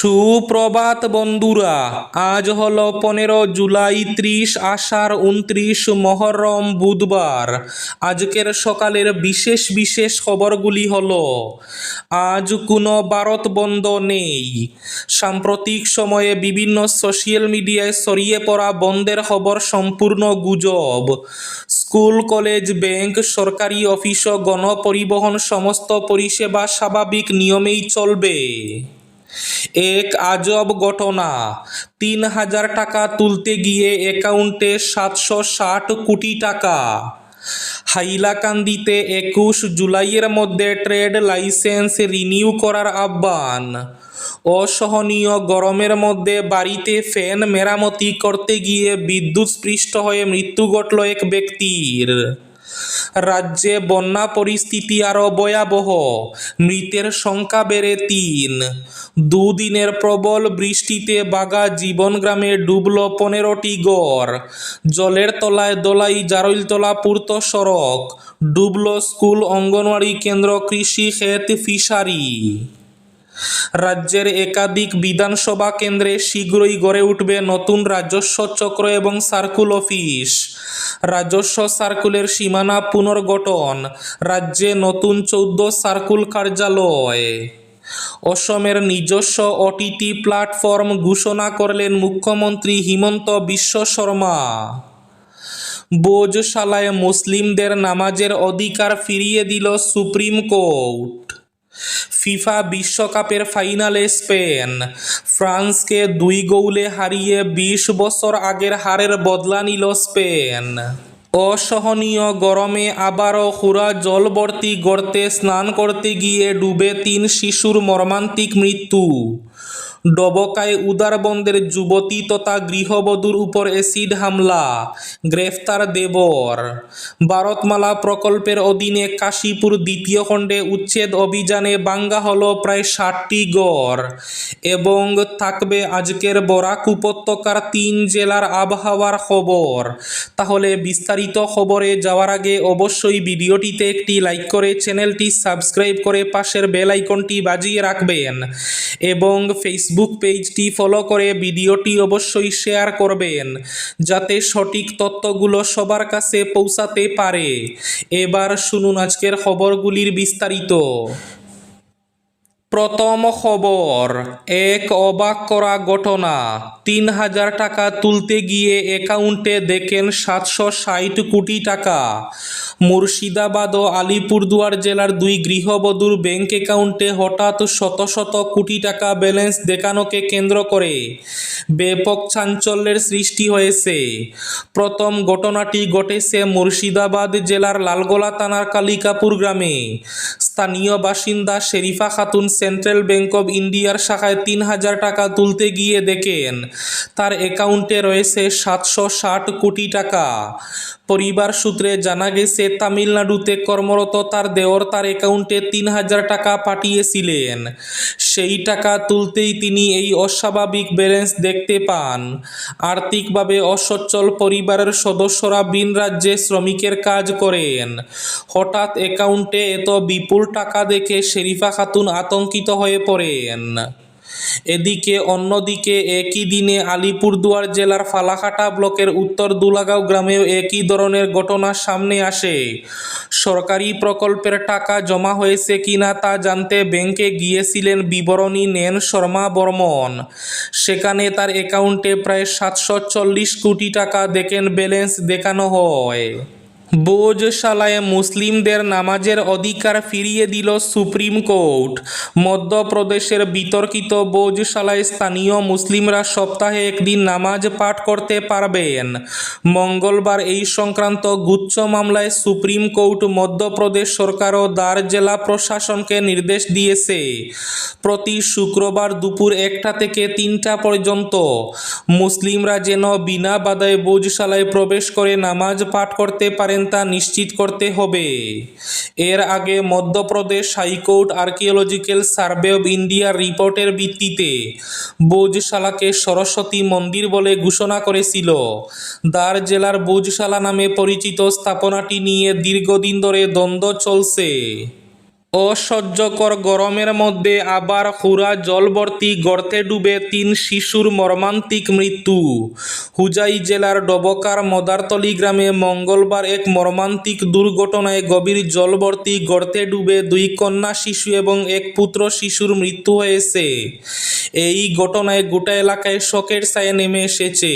সুপ্রভাত বন্ধুরা, আজ হলো 15 জুলাই, 30 আষাঢ়, 29 মহরম, বুধবার। আজকের সকালের বিশেষ বিশেষ খবরগুলি হলো: আজ কোনো ভারত বন্ধ নেই। সাম্প্রতিক সময়ে বিভিন্ন সোশ্যাল মিডিয়ায় ছড়িয়ে পড়া বন্ধের খবর সম্পূর্ণ গুজব। স্কুল, কলেজ, ব্যাংক, সরকারি অফিস ও গণপরিবহন সমস্ত পরিষেবা স্বাভাবিক নিয়মেই চলবে। এক আজব ঘটনা, ৩,০০০ টাকা তুলতে গিয়ে অ্যাকাউন্টে ৭৬০ কোটি টাকা। হাইলাকান্দিতে ২১ জুলাইয়ের মধ্যে ট্রেড লাইসেন্স রিনিউ করার আহ্বান। অসহনীয় গরমের মধ্যে বাড়িতে ফ্যান মেরামতি করতে গিয়ে বিদ্যুৎস্পৃষ্ট হয়ে মৃত্যু ঘটল এক ব্যক্তির। রাজ্যে বন্যা পরিস্থিতি আরও ভয়াবহ, মৃতের সংখ্যা বেড়ে ৩। দুদিনের প্রবল বৃষ্টিতে বাঘা জীবনগ্রামে ডুবল ১৫টি ঘর। জলের তলায় দোলাই জারৈলতলা পূর্ত সড়ক। ডুবল স্কুল, অঙ্গনওয়াড়ি কেন্দ্র, কৃষি ক্ষেত, ফিশারি। রাজ্যের একাধিক বিধানসভা কেন্দ্রে শীঘ্রই গড়ে উঠবে নতুন রাজস্ব চক্র এবং সার্কুল অফিস। রাজস্ব সার্কুলের সীমানা পুনর্গঠন, রাজ্যে নতুন ১৪ সার্কুল কার্যালয়। অসমের নিজস্ব ওটিটি প্ল্যাটফর্ম ঘোষণা করলেন মুখ্যমন্ত্রী হিমন্ত বিশ্ব শর্মা। ভোজশালায় মুসলিমদের নামাজের অধিকার ফিরিয়ে দিল সুপ্রিম কোর্ট। ফিফা বিশ্বকাপের ফাইনালে স্পেন ফ্রান্সকে ২ গোলে হারিয়ে ২০ বছর আগের হারের বদলা নিল স্পেন। অসহনীয় গরমে আবারও হুরা জলভর্তি গর্তে স্নান করতে গিয়ে ডুবে ৩ শিশুর মর্মান্তিক মৃত্যু। ডবকায় উদারবন্দের যুবতী তথা গৃহবধূর উপর অ্যাসিড হামলা, গ্রেফতার দেবর। ভারতমালা প্রকল্পের অধীনে কাশীপুর দ্বিতীয় খণ্ডে উচ্ছেদ অভিযানে ভাঙ্গা হলো প্রায় ৬০টি ঘর এবং থাকবে আজকের বরাক উপত্যকার ৩ জেলার আবহাওয়ার খবর। তাহলে বিস্তারিত খবরে যাওয়ার আগে অবশ্যই ভিডিওটিতে একটি লাইক করে চ্যানেলটি সাবস্ক্রাইব করে পাশের বেল আইকনটি বাজিয়ে রাখবেন এবং ফেসবুক পেজটি ফলো করে ভিডিওটি অবশ্যই শেয়ার করবেন যাতে সঠিক তথ্যগুলো সবার কাছে পৌঁছাতে পারে। এবার শুনুন আজকের খবরগুলির বিস্তারিত। প্রথম খবর, এক অবাক করা ঘটনা। ৩,০০০ টাকা তুলতে গিয়ে অ্যাকাউন্টে দেখেন ৭৬০ কোটি টাকা। মুর্শিদাবাদ ও আলিপুরদুয়ার জেলার ২ গৃহবধূর ব্যাংক অ্যাকাউন্টে হঠাৎ শত শত কোটি টাকা ব্যালেন্স দেখানোকে কেন্দ্র করে ব্যাপক চাঞ্চল্যের সৃষ্টি হয়েছে। প্রথম ঘটনাটি ঘটেছে মুর্শিদাবাদ জেলার লালগোলা থানার কালিকাপুর গ্রামে। স্থানীয় বাসিন্দা Sherifa Khatun central bank of ইন্ডিয়ার শাখায় ৩,০০০ টাকা তুলতে গিয়ে দেখেন তার অ্যাকাউন্টে রয়েছে ৭৬০ কোটি টাকা। পরিবার সূত্রে জানা গেছে, তামিলনাড়ুতে কর্মরত তার দেওর তার অ্যাকাউন্টে ৩,০০০ টাকা পাঠিয়েছিলেন। সেই টাকা তুলতেই তিনি এই অস্বাভাবিক ব্যালেন্স দেখতে পান। আর্থিকভাবে অসচ্ছল পরিবারের সদস্যরা ভিন রাজ্যে শ্রমিকের কাজ করেন। হঠাৎ অ্যাকাউন্টে এত বিপুল টাকা দেখে শেরিফা খাতুন আতঙ্কিত হয়ে পড়েন। অন্যদিকে একই দিনে আলিপুরদুয়ার জেলার ফালাকাটা ব্লকের উত্তর দুলাগাঁও গ্রামেও একই ধরনের ঘটনা সামনে আসে। সরকারি প্রকল্পের টাকা জমা হয়েছে কিনা তা জানতে ব্যাংকে গিয়েছিলেন বিবরণী নেন শর্মা বর্মন। সেখানে তার অ্যাকাউন্টে প্রায় ৭৪০ কোটি টাকা দেখেন ব্যালেন্স দেখানো হয়। ভোজশালায় মুসলিমদের নামাজের অধিকার ফিরিয়ে দিল সুপ্রিম কোর্ট। মধ্যপ্রদেশের বিতর্কিত ভোজশালায় স্থানীয় মুসলিমরা সপ্তাহে একদিন নামাজ পাঠ করতে পারবেন। মঙ্গলবার এই সংক্রান্ত গুচ্ছ মামলায় সুপ্রিম কোর্ট মধ্যপ্রদেশ সরকার ও দার জেলা প্রশাসনকে নির্দেশ দিয়েছে, প্রতি শুক্রবার দুপুর ১টা থেকে ৩টা পর্যন্ত মুসলিমরা যেন বিনা বাধায় ভোজশালায় প্রবেশ করে নামাজ পাঠ করতে পারেন তা নিশ্চিত করতে হবে। এর আগে Madhya Pradesh high court archaeological survey of ইন্ডিয়ার রিপোর্টের ভিত্তিতে ভোজশালাকে সরস্বতী মন্দির বলে ঘোষণা করেছিল। দার জেলার ভোজশালা নামে পরিচিত স্থাপনাটি নিয়ে দীর্ঘদিন ধরে দ্বন্দ্ব চলছে। অসহ্যকর গরমের মধ্যে আবার হুরা জলভর্তি গর্তে ডুবে ৩ শিশুর মর্মান্তিক মৃত্যু। হুজাই জেলার ডবকার মদারতলী গ্রামে মঙ্গলবার এক মর্মান্তিক দুর্ঘটনায় গভীর জলভর্তি গর্তে ডুবে ২ কন্যা শিশু এবং এক পুত্র শিশুর মৃত্যু হয়েছে। এই ঘটনায় গোটা এলাকায় শোকের ছায়া নেমে এসেছে।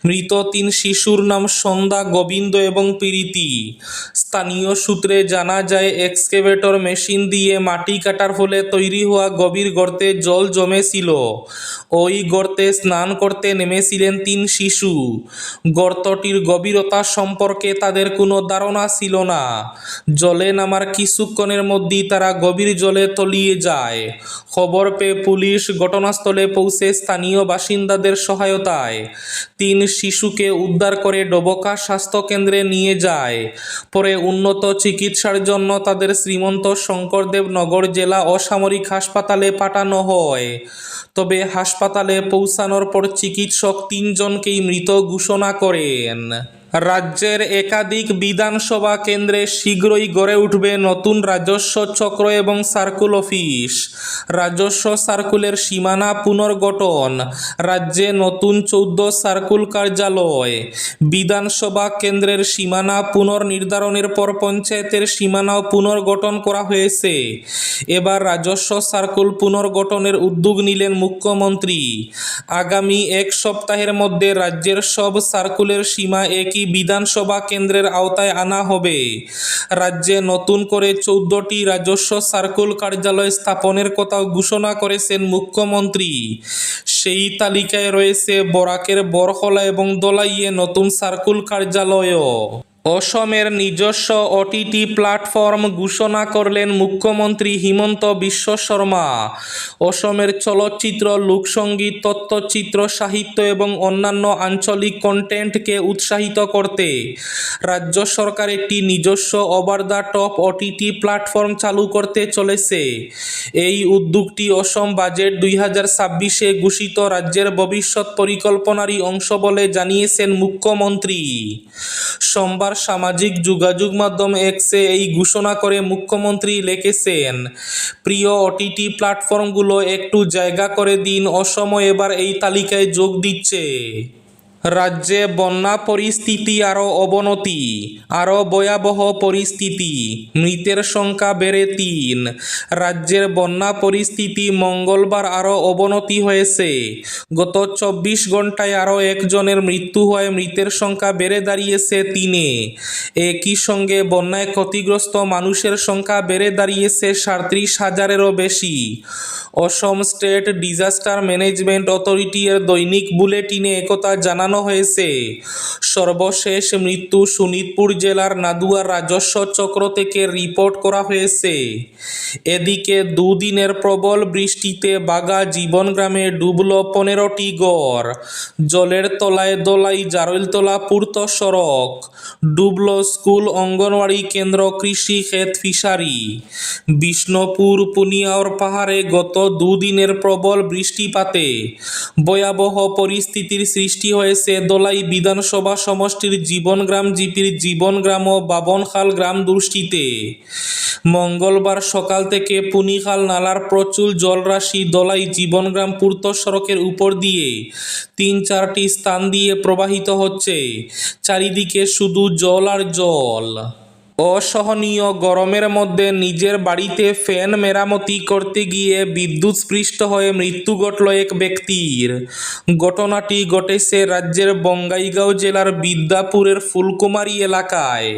মৃত ৩ শিশুর নাম সন্ধ্যা, গোবিন্দ এবং প্রীতি। স্থানীয় সূত্রে জানা যায়, এক্সকেভেটর মেশিন দিয়ে মাটি কাটার ফলে তৈরি হওয়া গভীর গর্তে জল জমেছিল। ওই গর্তে স্নান করতে নেমেছিলেন ৩ শিশু। গর্তটির গভীরতা সম্পর্কে তাদের কোনো ধারণা ছিল না। জলে নামার কিছুক্ষণের মধ্যেই তারা গভীর জলে তলিয়ে যায়। খবর পেয়ে পুলিশ ঘটনাস্থলে পৌঁছে স্থানীয় বাসিন্দাদের সহায়তায় ৩ শিশুকে উদ্ধার করে ডবকা স্বাস্থ্যকেন্দ্রে নিয়ে যায়। পরে উন্নত চিকিৎসার জন্য তাদের শ্রীমন্ত শঙ্করদেব নগর জেলা অসামরিক হাসপাতালে পাঠানো হয়। তবে হাসপাতালে পৌঁছানোর পর চিকিৎসক ৩ জনকেই মৃত ঘোষণা করেন। রাজ্যের একাধিক বিধানসভা কেন্দ্রে শীঘ্রই গড়ে উঠবে নতুন রাজস্ব চক্র এবং সার্কুল অফিস। রাজস্ব সার্কুলের সীমানা পুনর্গঠন। রাজ্যে নতুন 14 সার্কুল কার্যালয়। বিধানসভা কেন্দ্রের সীমানা পুনর্নির্ধারণের পর পঞ্চায়েতের সীমানাও পুনর্গঠন করা হয়েছে। এবার রাজস্ব সার্কুল পুনর্গঠনের উদ্যোগ নিলেন মুখ্যমন্ত্রী। আগামী ১ সপ্তাহের মধ্যে রাজ্যের সব সার্কুলের সীমা একই বিধানসভা কেন্দ্রের আওতায় আনা হবে। রাজ্যে নতুন করে 14টি রাজস্ব সার্কুল কার্যালয় স্থাপনের কথাও ঘোষণা করেছেন মুখ্যমন্ত্রী। সেই তালিকায় রয়েছে বরাকের বরহলা এবং দলাইয়ে নতুন সার্কুল কার্যালয়ও। অসমের নিজস্ব ওটিটি প্ল্যাটফর্ম ঘোষণা করলেন মুখ্যমন্ত্রী হিমন্ত বিশ্ব শর্মা। অসমের চলচ্চিত্র, লোকসঙ্গীত, তথ্যচিত্র, সাহিত্য এবং অন্যান্য আঞ্চলিক কন্টেন্টকে উৎসাহিত করতে রাজ্য সরকার একটি নিজস্ব over the top OTT platform চালু করতে চলেছে। এই উদ্যোগটি অসম বাজেট 2026-এ ঘোষিত রাজ্যের ভবিষ্যৎ পরিকল্পনারই অংশ বলে জানিয়েছেন মুখ্যমন্ত্রী। সোমবার সামাজিক যোগাযোগ মাধ্যম এক্সে এই ঘোষণা করে মুখ্যমন্ত্রী লিখেছেন, প্রিয় ওটিটি প্ল্যাটফর্মগুলো একটু জায়গা করে দিন, অসমও এবার এই তালিকায় যোগ দিচ্ছে। রাজ্যে বন্যা পরিস্থিতি আরও অবনতি। আরও ভয়াবহ পরিস্থিতি। মৃতের সংখ্যা বেড়ে ৩। রাজ্যের বন্যা পরিস্থিতি মঙ্গলবার আরও অবনতি হয়েছে। গত 24 ঘন্টায় আরও 1 জনের মৃত্যু হয়ে মৃতের সংখ্যা বেড়ে দাঁড়িয়েছে 3-এ। একই সঙ্গে বন্যায় ক্ষতিগ্রস্ত মানুষের সংখ্যা বেড়ে দাঁড়িয়েছে 37,000-এরও বেশি। অসম স্টেট ডিজাস্টার ম্যানেজমেন্ট অথরিটি এর দৈনিক বুলেটিনে একথা জানানো হয়েছে। সর্বশেষ মৃত্যু শোনিতপুর জেলার নাদুয়ার রাজস্ব চক্র থেকে রিপোর্ট করা হয়েছে। এদিকে দুদিনের প্রবল বৃষ্টিতে বাগা জীবন গ্রামে ডুবল 15টি ঘর। জলের তলায় দোলাই জারৈলতলা পূর্ত সড়ক। ডুবল স্কুল, অঙ্গনওয়াড়ি কেন্দ্র, কৃষি ক্ষেত, ফিশারি। বিষ্ণুপুর পুনিয়াওর পাহাড়ে গত দুদিনের প্রবল বৃষ্টিপাতে ভয়াবহ পরিস্থিতির সৃষ্টি হয়েছে দোলাই বিধানসভা সমষ্টির জীবনগ্রাম জিপির জীবনগ্রাম ও বাবনখাল গ্রাম দুষ্টিতে। মঙ্গলবার সকাল থেকে পুনিখাল নালার প্রচুর জলরাশি দোলাই জীবনগ্রাম পূর্ত সড়কের উপর দিয়ে 3-4টি স্থান দিয়ে প্রবাহিত হচ্ছে। চারিদিকে শুধু জল আর জল। অসহনীয় গরমের মধ্যে নিজের বাড়িতে ফ্যান মেরামতি করতে গিয়ে বিদ্যুৎস্পৃষ্ট হয়ে মৃত্যু ঘটল এক ব্যক্তির। ঘটনাটি ঘটেছে রাজ্যের বঙ্গাইগাঁও জেলার বিদ্যাপুরের ফুলকুমারী এলাকায়।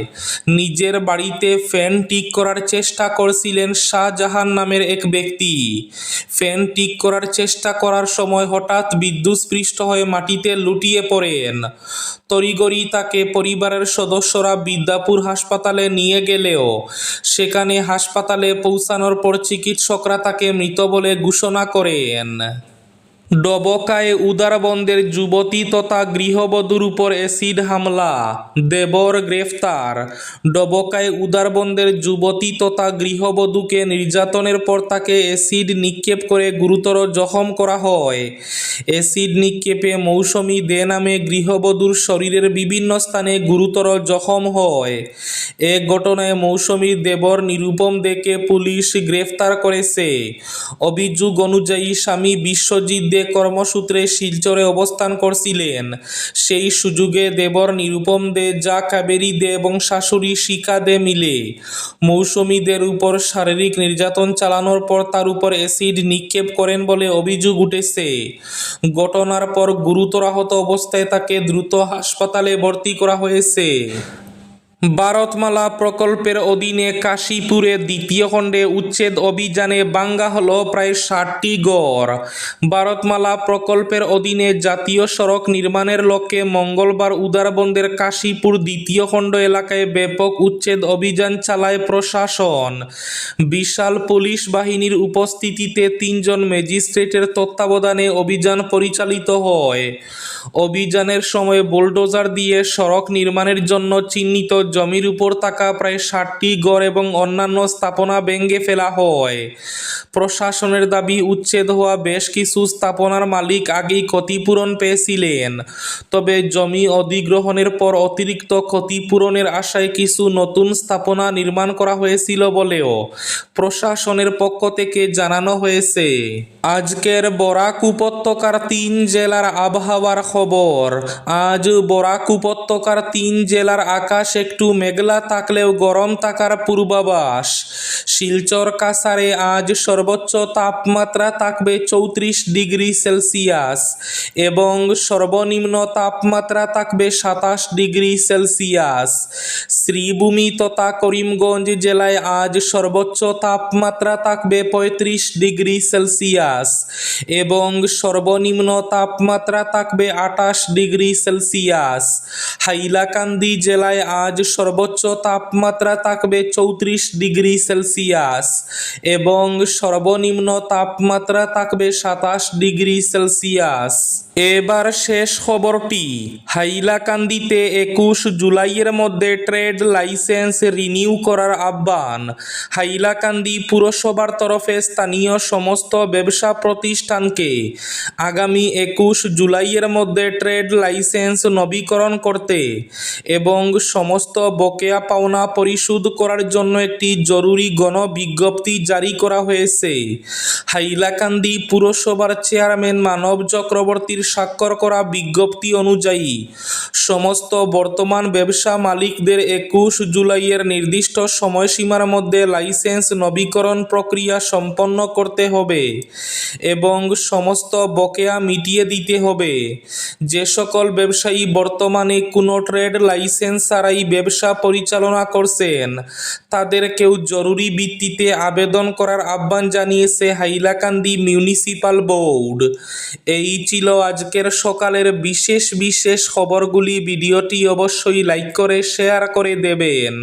নিজের বাড়িতে ফ্যান ঠিক করার চেষ্টা করছিলেন শাহজাহান নামের এক ব্যক্তি। ফ্যান ঠিক করার চেষ্টা করার সময় হঠাৎ বিদ্যুৎস্পৃষ্ট হয়ে মাটিতে লুটিয়ে পড়েন। তড়িঘড়ি তাকে পরিবারের সদস্যরা বিদ্যাপুর হাসপাতালে নিয়ে গেলেও সেখানে হাসপাতালে পৌঁছানোর পর চিকিৎসকরা তাকে মৃত বলে ঘোষণা করেন। ডবকায় উদারবন্দের যুবতী তথা গৃহবধূর উপর অ্যাসিড হামলা, দেবর গ্রেফতার। ডবকায় উদারবন্দের যুবতী তথা গৃহবধূকে নির্যাতনের পর তাকে অ্যাসিড নিক্ষেপ করে গুরুতর জখম করা হয়। অ্যাসিড নিক্ষেপে মৌসুমী দে নামে গৃহবধূর শরীরের বিভিন্ন স্থানে গুরুতর জখম হয়। এ ঘটনায় মৌসুমীর দেবর নিরুপম দেকে পুলিশ গ্রেফতার করেছে। অভিযোগ অনুযায়ী স্বামী বিশ্বজিৎ দে কর্মসূত্রে শিলচরে অবস্থান করছিলেন। সেই সুযোগে দেবর নিরুপম দে, যা কাবেরী দে এবং শাশুড়ি শিখা দে মিলে মৌসুমীদের উপর শারীরিক নির্যাতন চালানোর পর তার উপর অ্যাসিড নিক্ষেপ করেন বলে অভিযোগ উঠেছে। ঘটনার পর গুরুতর আহত অবস্থায় তাকে দ্রুত হাসপাতালে ভর্তি করা হয়েছে। ভারতমালা প্রকল্পের অধীনে কাশীপুরে দ্বিতীয় খণ্ডে উচ্ছেদ অভিযানে ভাঙা হল প্রায় 60টি ঘর। ভারতমালা প্রকল্পের অধীনে জাতীয় সড়ক নির্মাণের লক্ষ্যে মঙ্গলবার উদারবন্দের কাশীপুর দ্বিতীয় খণ্ড এলাকায় ব্যাপক উচ্ছেদ অভিযান চালায় প্রশাসন। বিশাল পুলিশ বাহিনীর উপস্থিতিতে 3 জন ম্যাজিস্ট্রেটের তত্ত্বাবধানে অভিযান পরিচালিত হয়। অভিযানের সময় বুলডোজার দিয়ে সড়ক নির্মাণের জন্য চিহ্নিত জমির উপর থাকা প্রায় 60টি ঘর এবং অন্যান্য স্থাপনা ভেঙে ফেলা হয়। প্রশাসনের দাবি, উচ্ছেদ হওয়া বেশ কিছু স্থাপনার মালিক আগেই ক্ষতিপূরণ পেয়েছিলেন। তবে জমি অধিগ্রহণের পর অতিরিক্ত ক্ষতিপূরণের আশায় কিছু নতুন স্থাপনা নির্মাণ করা হয়েছিল বলেও প্রশাসনের পক্ষ থেকে জানানো হয়েছে। আজকের বরাক উপত্যকার 3 জেলার আবহাওয়ার খবর। আজ বরাক উপত্যকার 3 জেলার আকাশ একটু মেঘলা থাকলেও গরম থাকার পূর্বাভাস। শিলচর কাছাড়ে আজ সর্বোচ্চ তাপমাত্রা থাকবে 34 ডিগ্রি সেলসিয়াস এবং সর্বনিম্ন তাপমাত্রা থাকবে 27 ডিগ্রি সেলসিয়াস। শ্রীভূমি তথা করিমগঞ্জ জেলায় আজ সর্বোচ্চ তাপমাত্রা থাকবে 35 ডিগ্রি সেলসিয়াস এবং সর্বনিম্ন তাপমাত্রা থাকবে 28 ডিগ্রি সেলসিয়াস। হাইলাকান্দি জেলায় আজ সর্বোচ্চ তাপমাত্রা থাকবে 34 ডিগ্রি সেলসিয়াস এবং সর্বনিম্ন তাপমাত্রা থাকবে 27 ডিগ্রি সেলসিয়াস। এবার শেষ খবরটি। হাইলাকান্দিতে 21 জুলাইয়ের মধ্যে ট্রেড লাইসেন্স রিনিউ করার আহ্বান। হাইলাকান্দি পুরসভার তরফে স্থানীয় সমস্ত ব্যবসা প্রতিষ্ঠানকে আগামী 21 জুলাইয়ের মধ্যে ট্রেড লাইসেন্স নবীকরণ করতে এবং সমস্ত বকেয়া পাওনা পরিশোধ করার জন্য একটি জরুরি গণবিজ্ঞপ্তি জারি করা হয়েছে। হাইলাকান্দি পুরসভার চেয়ারম্যান মানব চক্রবর্তীর স্বাক্ষর করা বিজ্ঞপ্তি অনুযায়ী সমস্ত বর্তমান ব্যবসা মালিকদের 21 জুলাইয়ের নির্দিষ্ট সময়সীমার মধ্যে লাইসেন্স নবীকরণ প্রক্রিয়া সম্পন্ন করতে হবে এবং সমস্ত বকেয়া মিটিয়ে দিতে হবে। যে সকল ব্যবসায়ী বর্তমানে কোনো ট্রেড লাইসেন্স ছাড়াই ব্যবসা পরিচালনা করছেন তাদেরকেও জরুরি ভিত্তিতে আবেদন করার আহ্বান জানিয়েছে হাইলাকান্দি মিউনিসিপাল বোর্ড। এই ছিল আজকের সকালের বিশেষ খবরগুলি। ভিডিওটি অবশ্যই লাইক করে শেয়ার করে দেবেন।